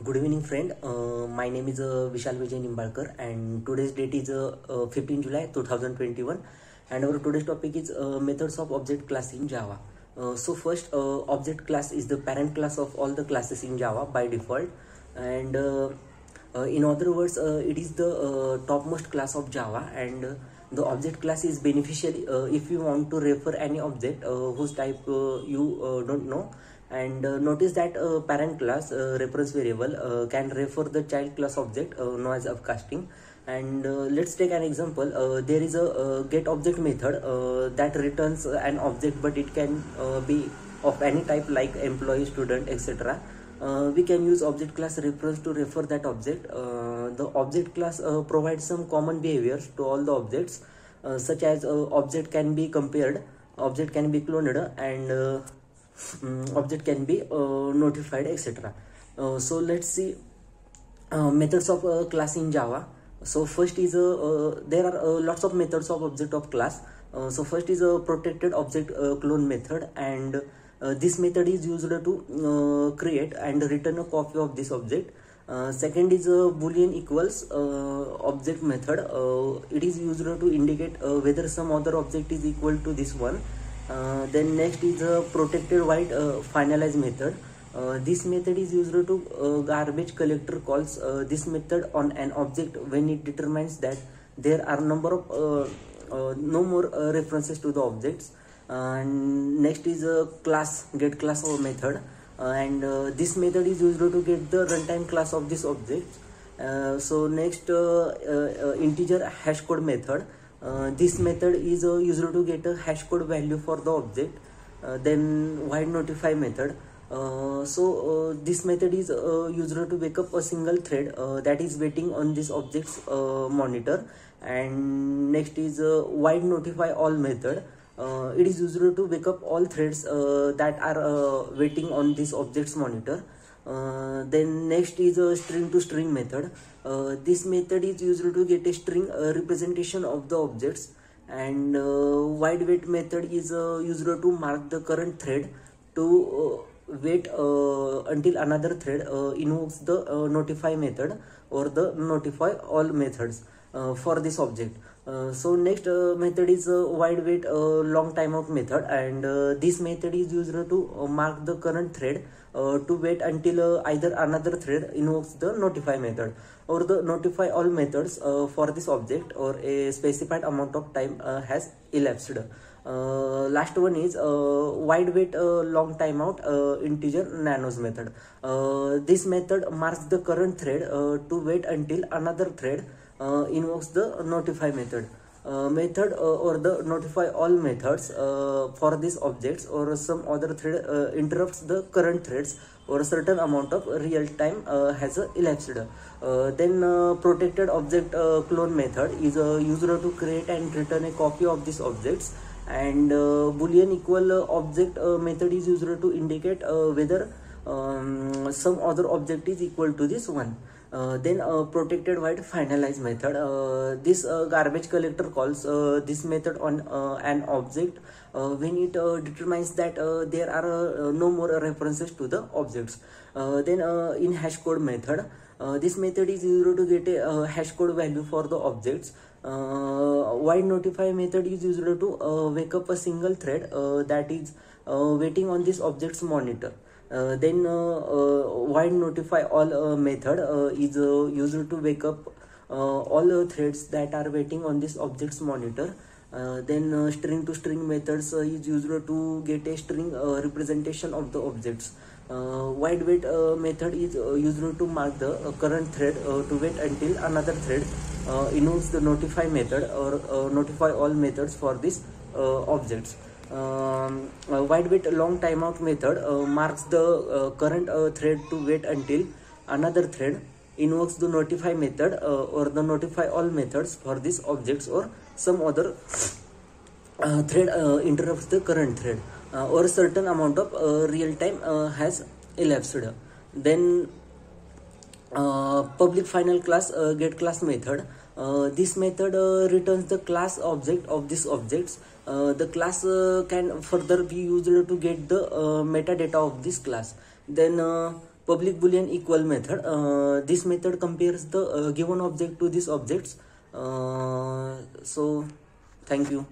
Good evening, friend. My name is Vishal Vijay Nimbalkar, and today's date is 15 July 2021. And our today's topic is methods of object class in Java. First, object class is the parent class of all the classes in Java by default, and in other words, it is the topmost class of Java, and the object class is beneficial if you want to refer any object whose type you don't know. And notice that parent class reference variable can refer the child class object known as upcasting. And let's take an example. There is a get object method that returns an object, but it can be of any type like employee, student, etc. We can use object class reference to refer that object. The object class provides some common behaviors to all the objects, such as object can be compared, object can be cloned, and object can be notified, etc. So let's see methods of class in Java. So first is there are lots of methods of object of class. So first is a protected object clone method, and this method is used to create and return a copy of this object. Second is a boolean equals object method. It is used to indicate whether some other object is equal to this one. Then next is a protected void finalize method. This method is used to garbage collector calls this method on an object when it determines that there are number of no more references to the objects. And next is a class get class method, and this method is used to get the runtime class of this object. So next integer hash code method. This method is used to get a hash code value for the object. Then void notify method. This method is used to wake up a single thread that is waiting on this object's monitor. And next is void notify all method. It is used to wake up all threads that are waiting on this object's monitor. Then next is a string to string method. This method is used to get a string representation of the objects. And void wait method is used to mark the current thread to wait until another thread invokes the notify method or the notify all methods for this object. So next method is void wait long timeout method, and this method is used to mark the current thread to wait until either another thread invokes the notify method or the notify all methods for this object, or a specified amount of time has elapsed. Last one is void wait long timeout integer nanos method. This method marks the current thread to wait until another thread invokes the notify method. Or the notify all methods for these objects or some other thread interrupts the current threads or a certain amount of real time has elapsed. Then protected object clone method is used to create and return a copy of these objects. And boolean equal object method is used to indicate whether some other object is equal to this one. Then protected void finalize method. This garbage collector calls this method on an object when it determines that there are no more references to the objects. Then in hash code method, this method is used to get a hash code value for the objects. Void notify method is used to wake up a single thread that is waiting on this object's monitor. Then void notify all method is used to wake up all threads that are waiting on this object's monitor. Then string to string methods is used to get a string representation of the objects. Void wait method is used to mark the current thread to wait until another thread invokes the notify method or notify all methods for these objects. Void wait long timeout method marks the current thread to wait until another thread invokes the notify method or the notify all methods for these objects, or some other thread interrupts the current thread or a certain amount of real time has elapsed. Then public final class get class method. This method returns the class object of these objects. The class can further be used to get the metadata of this class. Then public boolean equal method. This method compares the given object to these objects. So thank you.